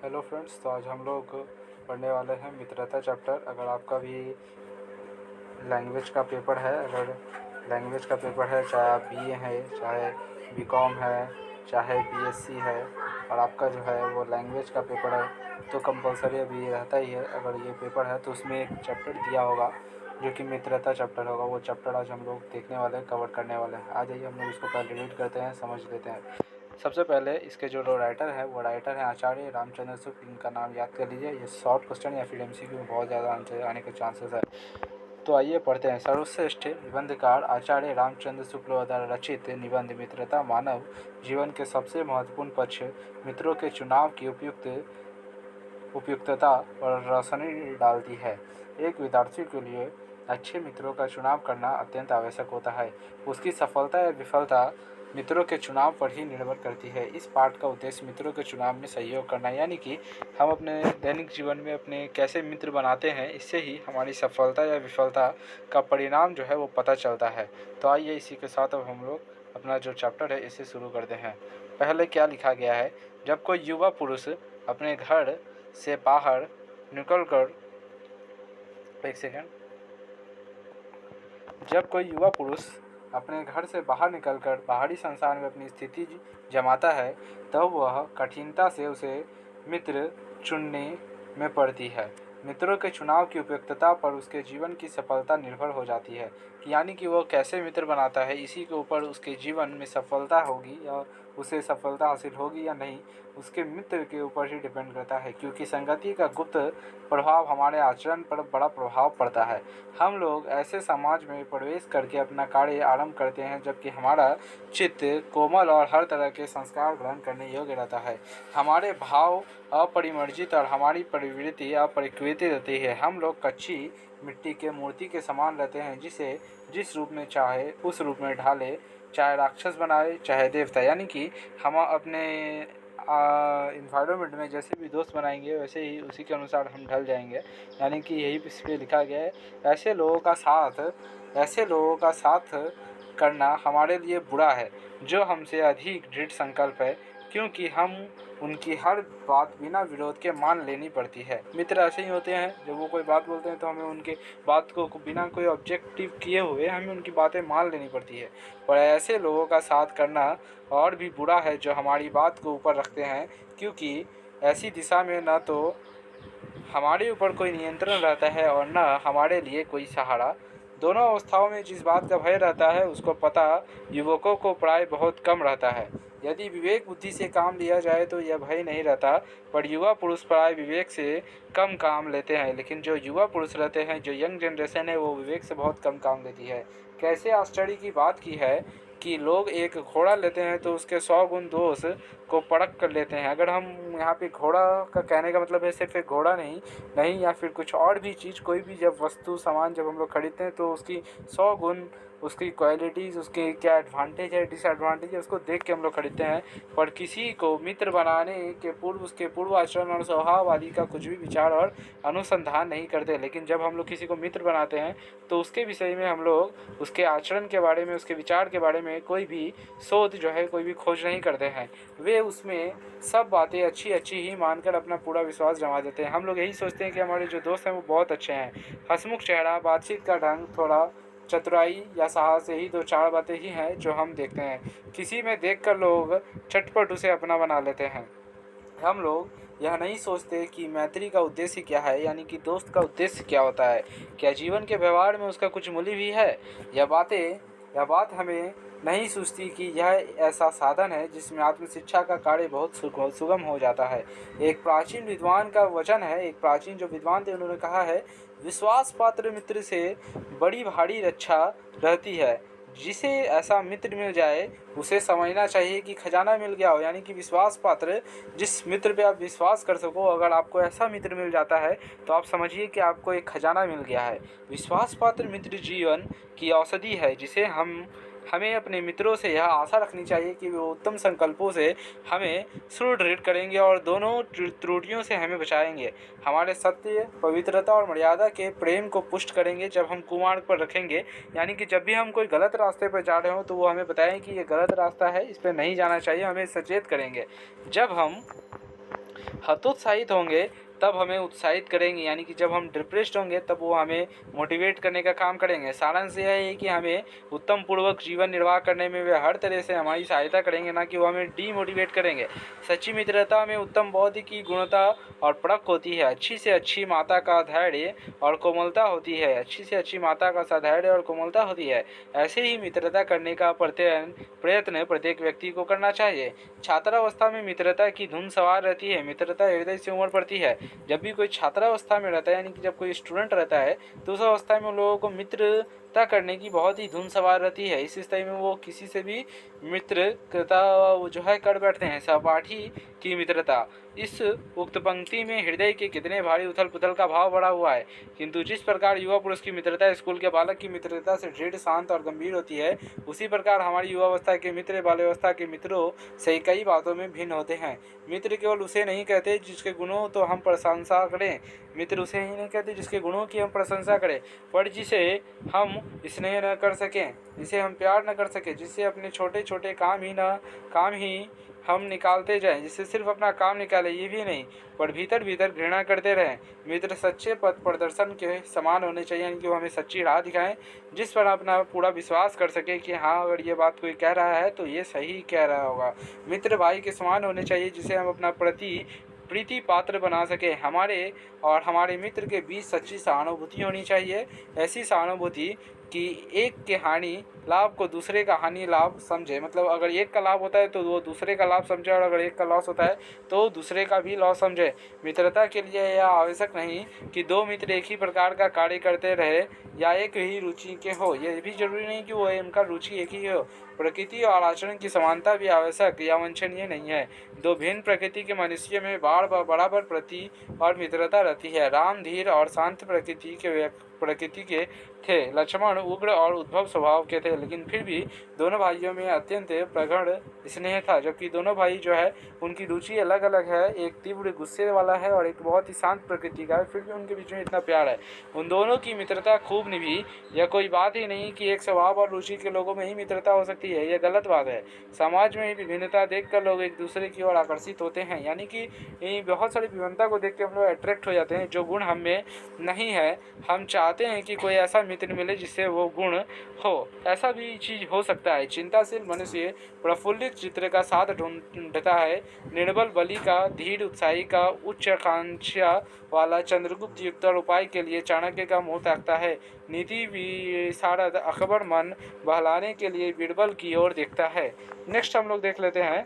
Hello friends, तो आज हम लोग पढ़ने वाले हैं मित्रता चैप्टर। अगर आपका भी लैंग्वेज का पेपर है, चाहे आप बीए है, चाहे बीकॉम है, चाहे बीएससी है, और आपका जो है वो लैंग्वेज का पेपर है, तो कंपलसरी अभी रहता ही है। अगर ये पेपर है तो उसमें एक चैप्टर दिया होगा जो कि मित्रता चैप्टर होगा। वो चैप्टर आज हम लोग देखने वाले हैं, कवर करने वाले हैं। आ जाइए हम लोग इसको पहले रीड करते हैं, समझ लेते हैं। सबसे पहले इसके जो राइटर है वो राइटर हैं आचार्य रामचंद्र शुक्ल। इनका नाम याद कर लीजिए। ये शॉर्ट क्वेश्चन या फिर एमसीक्यू में बहुत ज़्यादा आंसर आने के चांसेस है। तो आइए पढ़ते हैं। सर्वश्रेष्ठ निबंधकार आचार्य रामचंद्र शुक्ल द्वारा रचित निबंध मित्रता मानव जीवन के सबसे महत्वपूर्ण पक्ष मित्रों के चुनाव की उपयुक्तता पर रोशनी डालती है। एक विद्यार्थी के लिए अच्छे मित्रों का चुनाव करना अत्यंत आवश्यक होता है। उसकी सफलता या विफलता मित्रों के चुनाव पर ही निर्भर करती है। इस पाठ का उद्देश्य मित्रों के चुनाव में सहयोग करना, यानी कि हम अपने दैनिक जीवन में अपने कैसे मित्र बनाते हैं, इससे ही हमारी सफलता या विफलता का परिणाम जो है वो पता चलता है। तो आइए इसी के साथ अब हम लोग अपना जो चैप्टर है इसे शुरू करते हैं। पहले क्या लिखा गया है। जब कोई युवा पुरुष अपने घर से बाहर निकलकर एक सेकेंड जब कोई युवा पुरुष अपने घर से बाहर निकलकर बाहरी संसार में अपनी स्थिति जमाता है, तब वह कठिनता से उसे मित्र चुनने में पड़ती है। मित्रों के चुनाव की उपयुक्तता पर उसके जीवन की सफलता निर्भर हो जाती है, यानी कि वह कैसे मित्र बनाता है, इसी के ऊपर उसके जीवन में सफलता होगी या उसे सफलता हासिल होगी या नहीं, उसके मित्र के ऊपर ही डिपेंड करता है। क्योंकि संगति का गुप्त प्रभाव हमारे आचरण पर बड़ा प्रभाव पड़ता है। हम लोग ऐसे समाज में प्रवेश करके अपना कार्य आरंभ करते हैं जबकि हमारा चित्त कोमल और हर तरह के संस्कार ग्रहण करने योग्य रहता है। हमारे भाव अपरिमार्जित और हमारी प्रवृत्ति अपरिष्कृत रहती है। हम लोग कच्ची मिट्टी के मूर्ति के समान रहते हैं, जिसे जिस रूप में चाहे उस रूप में ढाले, चाहे राक्षस बनाए चाहे देवता। यानी कि हम अपने इन्वायरमेंट में जैसे भी दोस्त बनाएंगे वैसे ही उसी के अनुसार हम ढल जाएंगे। यानी कि यही इस पर लिखा गया है। ऐसे लोगों का साथ करना हमारे लिए बुरा है जो हमसे अधिक दृढ़ संकल्प है, क्योंकि हम उनकी हर बात बिना विरोध के मान लेनी पड़ती है। मित्र ऐसे ही होते हैं, जब वो कोई बात बोलते हैं तो हमें उनके बात को बिना कोई ऑब्जेक्टिव किए हुए हमें उनकी बातें मान लेनी पड़ती है। पर ऐसे लोगों का साथ करना और भी बुरा है जो हमारी बात को ऊपर रखते हैं, क्योंकि ऐसी दिशा में न तो हमारे ऊपर कोई नियंत्रण रहता है और न हमारे लिए कोई सहारा। दोनों अवस्थाओं में जिस बात का भय रहता है उसको पता युवकों को प्राय बहुत कम रहता है। यदि विवेक बुद्धि से काम लिया जाए तो यह भय नहीं रहता, पर युवा पुरुष प्राय विवेक से कम काम लेते हैं। लेकिन जो युवा पुरुष रहते हैं, जो यंग जनरेशन है, वो विवेक से बहुत कम काम लेती है। कैसे आश्चर्य की बात की है कि लोग एक घोड़ा लेते हैं तो उसके 100 गुण दोष को परख कर लेते हैं। अगर हम यहाँ पे घोड़ा का कहने का मतलब है सिर्फ एक घोड़ा नहीं या फिर कुछ और भी चीज़, कोई भी जब वस्तु सामान जब हम लोग खरीदते हैं तो उसकी 100 गुण, उसकी क्वालिटीज़, उसके क्या एडवांटेज है डिसएडवांटेज है, उसको देख के हम लोग खरीदते हैं। पर किसी को मित्र बनाने के पूर्व उसके पूर्व आचरण और स्वभाव आदि का कुछ भी विचार और अनुसंधान नहीं करते। लेकिन जब हम लोग किसी को मित्र बनाते हैं तो उसके विषय में हम लोग उसके आचरण के बारे में, उसके विचार के बारे में कोई भी शोध जो है, कोई भी खोज नहीं करते हैं। वे उसमें सब बातें अच्छी ही मानकर अपना पूरा विश्वास जमा देते हैं। हम लोग यही सोचते हैं कि हमारे जो दोस्त हैं वो बहुत अच्छे हैं। हंसमुख चेहरा, बातचीत का ढंग, थोड़ा चतुराई या साहस, यही 2-4 बातें ही हैं जो हम देखते हैं। किसी में देखकर लोग झटपट उसे अपना बना लेते हैं। हम लोग यह नहीं सोचते कि मैत्री का उद्देश्य क्या है, यानी कि दोस्त का उद्देश्य क्या होता है। क्या जीवन के व्यवहार में उसका कुछ मूल्य भी है? यह बात हमें नहीं सूझती कि यह ऐसा साधन है जिसमें आत्मशिक्षा का कार्य बहुत सुगम हो जाता है। एक प्राचीन विद्वान का वचन है, एक प्राचीन जो विद्वान थे उन्होंने कहा है, विश्वास पात्र मित्र से बड़ी भारी रक्षा रहती है। जिसे ऐसा मित्र मिल जाए उसे समझना चाहिए कि खजाना मिल गया हो। यानी कि विश्वास पात्र, जिस मित्र पे आप विश्वास कर सको, अगर आपको ऐसा मित्र मिल जाता है तो आप समझिए कि आपको एक खजाना मिल गया है। विश्वास पात्र मित्र जीवन की औषधि है, जिसे हमें अपने मित्रों से यह आशा रखनी चाहिए कि वो उत्तम संकल्पों से हमें सुदृढ़ करेंगे और दोनों त्रुटियों से हमें बचाएंगे। हमारे सत्य, पवित्रता और मर्यादा के प्रेम को पुष्ट करेंगे जब हम कुमार्ग पर रखेंगे। यानी कि जब भी हम कोई गलत रास्ते पर जा रहे हो तो वो हमें बताएं कि ये गलत रास्ता है, इस पर नहीं जाना चाहिए, हमें सचेत करेंगे। जब हतोत्साहित होंगे तब हमें उत्साहित करेंगे, यानी कि जब हम डिप्रेस्ड होंगे तब वो हमें मोटिवेट करने का काम करेंगे। सारांश यह है कि हमें उत्तम पूर्वक जीवन निर्वाह करने में वे हर तरह से हमारी सहायता करेंगे, ना कि वो हमें डीमोटिवेट करेंगे। सच्ची मित्रता में उत्तम बौद्ध की गुणता और परख होती है। अच्छी से अच्छी माता का धैर्य और कोमलता होती है। अच्छी से अच्छी माता का साधैर्य और कोमलता होती है। ऐसे ही मित्रता करने का प्रयत्न प्रत्येक व्यक्ति को करना चाहिए। छात्रावस्था में मित्रता की धुन सवार रहती है। मित्रता हृदय से उमड़ पड़ती है। जब भी कोई छात्रावस्था में रहता है, यानी कि जब कोई स्टूडेंट रहता है, तो उस अवस्था में उन लोगों को मित्रता करने की बहुत ही धुन सवार रहती है। इस स्थिति में वो किसी से भी मित्रता जो है कर बैठते हैं। सहपाठी की मित्रता। इस उक्त पंक्ति में हृदय के कितने भारी उथल पुथल का भाव बढ़ा हुआ है। किंतु जिस प्रकार युवा पुरुष की मित्रता स्कूल के बालक की मित्रता से दृढ़, शांत और गंभीर होती है, उसी प्रकार हमारी युवावस्था के मित्र बाल्यावस्था के मित्रों से कई बातों में भिन्न होते हैं। मित्र केवल उसे नहीं कहते जिसके गुणों तो हम प्रशंसा करें, मित्र उसे ही नहीं कहते जिसके गुणों की हम प्रशंसा करें, पर जिसे हम स्नेह न कर सकें, जिसे हम प्यार न कर सकें, जिससे अपने छोटे छोटे काम ही हम निकालते जाएं, जिससे सिर्फ अपना काम निकाले ये भी नहीं, पर भीतर भीतर घृणा करते रहें। मित्र सच्चे पथ प्रदर्शन के समान होने चाहिए, यानी कि वो हमें सच्ची राह दिखाएं, जिस पर अपना पूरा विश्वास कर सके कि हाँ, अगर ये बात कोई कह रहा है तो ये सही कह रहा होगा। मित्र भाई के समान होने चाहिए, जिसे हम अपना प्रीति पात्र बना सके। हमारे और हमारे मित्र के बीच सच्ची सहानुभूति होनी चाहिए। ऐसी सहानुभूति कि एक के हानि लाभ को दूसरे का हानि लाभ समझे। मतलब अगर एक का लाभ होता है तो वो दूसरे का लाभ समझे, और अगर एक का लॉस होता है तो दूसरे का भी लॉस समझे। मित्रता के लिए यह आवश्यक नहीं कि दो मित्र एक ही प्रकार का कार्य करते रहे या एक ही रुचि के हो। यह भी जरूरी नहीं कि वो उनका रुचि एक ही हो। प्रकृति और आचरण की समानता भी आवश्यक या वांछनीय नहीं है। दो भिन्न प्रकृति के मनुष्य में बराबर प्रति और मित्रता रहती है। राम धीर और शांत प्रकृति के थे। लक्ष्मण उग्र और उद्भव स्वभाव के थे, लेकिन फिर भी दोनों भाइयों में अत्यंत प्रगाढ़ स्नेह था। जबकि दोनों भाई जो है उनकी रुचि अलग अलग है, एक तीव्र गुस्से वाला है और एक बहुत ही शांत प्रकृति का है, फिर भी उनके बीच में इतना प्यार है। उन दोनों की मित्रता खूब निभी। यह कोई बात ही नहीं कि एक स्वभाव और रुचि के लोगों में ही मित्रता हो सकती है, यह गलत बात है। समाज में ही विभिन्नता देखकर लोग एक दूसरे की ओर आकर्षित होते हैं, यानी कि बहुत सारी विभिन्नता को देख के हम लोग अट्रैक्ट हो जाते हैं। जो गुण हम में नहीं है, हम चाहते हैं कि कोई ऐसा मित्र मिले जिससे वो गुण हो। ऐसा भी चीज हो सकता है। चिंताशील मनुष्य प्रफुल्लित चित्र का साथ ढूंढता है। निर्बल बलि का, धीर उत्साही का, उच्च आकांक्षा वाला चंद्रगुप्त युक्त और उपाय के लिए चाणक्य का मुंह ताकता है। नीति विशारद अकबर मन बहलाने के लिए बीरबल की ओर देखता है। नेक्स्ट हम लोग देख लेते हैं,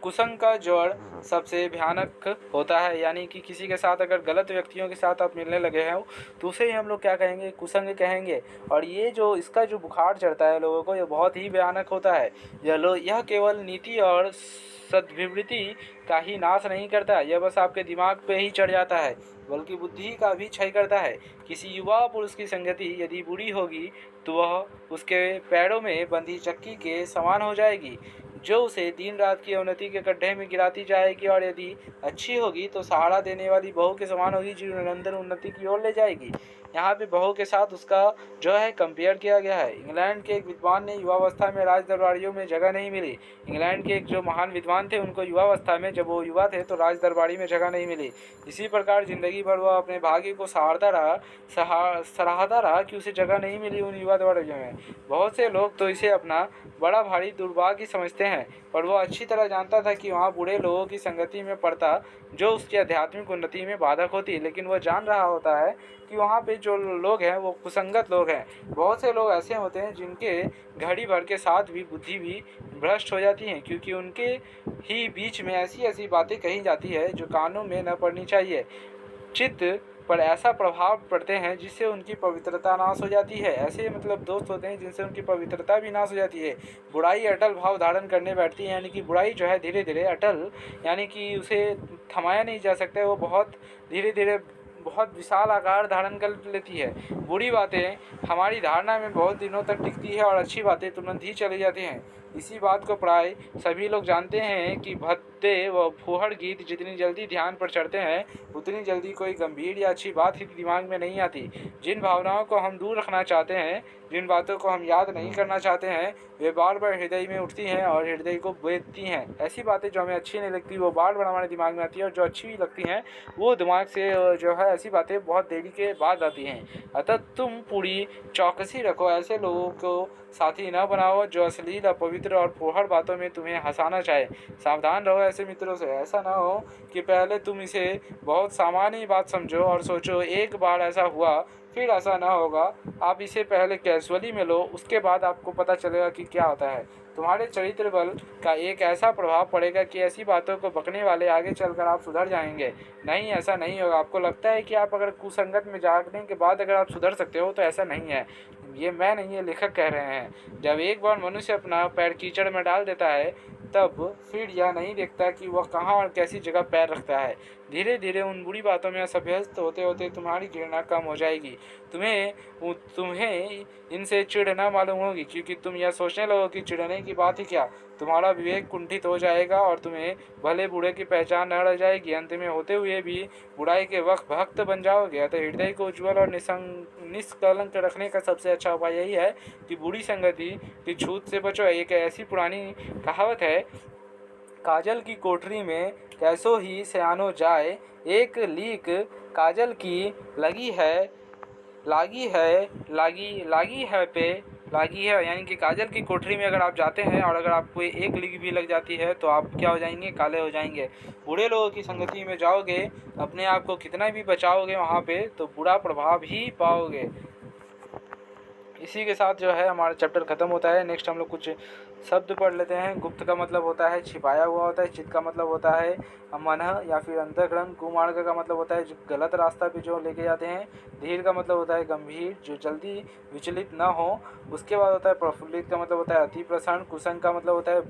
कुसंग का जड़ सबसे भयानक होता है। यानी कि किसी के साथ अगर गलत व्यक्तियों के साथ आप मिलने लगे हैं तो उसे ही हम लोग क्या कहेंगे, कुसंग कहेंगे। और ये जो इसका जो बुखार चढ़ता है लोगों को, ये बहुत ही भयानक होता है। यह केवल नीति और सद्विवृत्ति का ही नाश नहीं करता, यह बस आपके दिमाग पे ही चढ़ जाता है, बल्कि बुद्धि का भी क्षय करता है। किसी युवा पुरुष की संगति यदि बुरी होगी तो वह उसके पैरों में बंधी चक्की के समान हो जाएगी, जो उसे दिन रात की अवनति के गड्ढे में गिराती जाएगी। और यदि अच्छी होगी तो सहारा देने वाली बहू के समान होगी, जो निरंतर उन्नति की ओर ले जाएगी। यहाँ पे बहू के साथ उसका जो है कंपेयर किया गया है। इंग्लैंड के एक विद्वान ने युवावस्था में राज दरबारियों में जगह नहीं मिली। इंग्लैंड के एक जो महान विद्वान थे, उनको युवावस्था में, जब वो युवा थे तो राज दरबारी में जगह नहीं मिली। इसी प्रकार जिंदगी भर वह अपने भाग्य को सराहता रहा कि उसे जगह नहीं मिली उन युवा दरबारियों में। बहुत से लोग तो इसे अपना बड़ा भारी दुर्भाग्य समझते हैं, पर वह अच्छी तरह जानता था कि वहाँ बूढ़े लोगों की संगति में पड़ता जो उसकी आध्यात्मिक उन्नति में बाधक होती। लेकिन वह जान रहा होता है कि वहाँ पे जो लोग हैं वो कुसंगत लोग हैं। बहुत से लोग ऐसे होते हैं जिनके घड़ी भर के साथ भी बुद्धि भी भ्रष्ट हो जाती है, क्योंकि उनके ही बीच में ऐसी ऐसी बातें कही जाती है जो कानों में न पड़नी चाहिए। चित्त पर ऐसा प्रभाव पड़ते हैं जिससे उनकी पवित्रता नाश हो जाती है। ऐसे मतलब दोस्त होते हैं जिनसे उनकी पवित्रता भी नाश हो जाती है। बुराई अटल भाव धारण करने बैठती है, यानी कि बुराई जो है धीरे धीरे अटल, यानी कि उसे थमाया नहीं जा सकता है, वो बहुत धीरे धीरे बहुत विशाल आकार धारण कर लेती है। बुरी बातें हमारी धारणा में बहुत दिनों तक टिकती है और अच्छी बातें तुरंत ही चली जाती हैं। इसी बात को प्राय सभी लोग जानते हैं कि भद्दे व फूहड़ गीत जितनी जल्दी ध्यान पर चढ़ते हैं उतनी जल्दी कोई गंभीर या अच्छी बात ही दिमाग में नहीं आती। जिन भावनाओं को हम दूर रखना चाहते हैं, जिन बातों को हम याद नहीं करना चाहते हैं, वे बार बार हृदय में उठती हैं और हृदय को बेचती हैं। ऐसी बातें जो हमें अच्छी नहीं लगती वो बार बार हमारे दिमाग में आती है, और जो अच्छी भी लगती हैं वो दिमाग से जो है ऐसी बातें बहुत देरी के बाद आती हैं। अतः तुम पूरी चौकसी रखो, ऐसे लोगों को साथी न बनाओ जो अश्लील, अपवित्र और फूहड़ बातों में तुम्हें हंसाना चाहे। सावधान रहो ऐसे मित्रों से। ऐसा ना हो कि पहले तुम इसे बहुत सामान्य बात समझो और सोचो एक बार ऐसा हुआ फिर ऐसा ना होगा। आप इसे पहले कैजुअली में लो, उसके बाद आपको पता चलेगा कि क्या होता है। तुम्हारे चरित्र बल का एक ऐसा प्रभाव पड़ेगा कि ऐसी बातों को बकने वाले आगे चलकर आप सुधर जाएंगे। नहीं, ऐसा नहीं होगा। आपको लगता है कि आप अगर कुसंगत में जाने के बाद अगर आप सुधर सकते हो, तो ऐसा नहीं है। ये मैं नहीं, ये लेखक कह रहे हैं। जब एक बार मनुष्य अपना पैर कीचड़ में डाल देता है तब फिर यह नहीं देखता कि वह कहाँ और कैसी जगह पैर रखता है। धीरे धीरे उन बुरी बातों में असभ्यस्त होते होते तुम्हारी घृणा कम हो जाएगी। तुम्हें इनसे चिढ़ न मालूम होगी, क्योंकि तुम यह सोचने लगो कि चिढ़ने की बात ही क्या। तुम्हारा विवेक कुंठित हो जाएगा और तुम्हें भले बूढ़े की पहचान न रह जाएगी। अंत में होते हुए भी बुराई के वक्त भक्त बन जाओगे। अतः हृदय को उज्ज्वल और निष्कलंक रखने का सबसे अच्छा उपाय यही है कि बुरी संगति की छूत से बचो। एक ऐसी पुरानी कहावत है, काजल की कोठरी में कैसो ही सयानो जाए, एक लीक काजल की लगी है लागी है। यानी कि काजल की कोठरी में अगर आप जाते हैं और अगर आपको एक लीक भी लग जाती है तो आप क्या हो जाएंगे, काले हो जाएंगे। बुरे लोगों की संगति में जाओगे, अपने आप को कितना भी बचाओगे वहाँ पे तो बुरा प्रभाव ही पाओगे। इसी के साथ जो है हमारा चैप्टर ख़त्म होता है। नेक्स्ट हम लोग कुछ शब्द पढ़ लेते हैं। गुप्त का मतलब होता है छिपाया हुआ होता है। चित का मतलब होता है मन या फिर अंतःकरण। कुमार्ग का मतलब होता है जो गलत रास्ता पे जो लेके जाते हैं। धीर का मतलब होता है गंभीर, जो जल्दी विचलित ना हो। उसके बाद होता है प्रफुल्लित का मतलब होता है अति प्रसन्न। कुसंग का मतलब होता है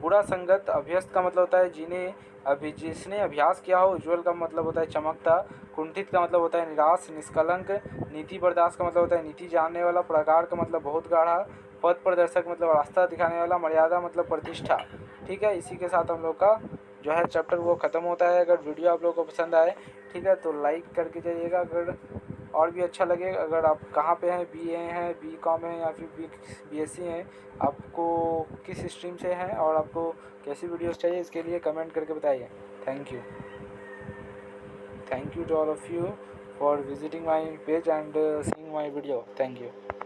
बुरा संगत। अभ्यस्त का मतलब होता है जिसने अभ्यास किया हो। उज्ज्वल का मतलब होता है चमकता। कुंठित का मतलब होता है निराश, निष्कलंक। नीति बर्दाश्त का मतलब होता है नीति जानने वाला। प्रगाढ़ का मतलब बहुत गाढ़ा। पथ प्रदर्शक मतलब रास्ता दिखाने वाला। मर्यादा मतलब प्रतिष्ठा। ठीक है, इसी के साथ हम लोग का जो है चैप्टर वो ख़त्म होता है। अगर वीडियो आप लोगों को पसंद आए, ठीक है, तो लाइक करके जाइएगा। अगर और भी अच्छा लगे, अगर आप कहाँ पे हैं, BA हैं, BCom हैं या फिर BSc हैं, आपको किस स्ट्रीम से हैं और आपको कैसी वीडियोस चाहिए, इसके लिए कमेंट करके बताइए। Thank you to all of you for visiting my page and seeing my video. Thank you.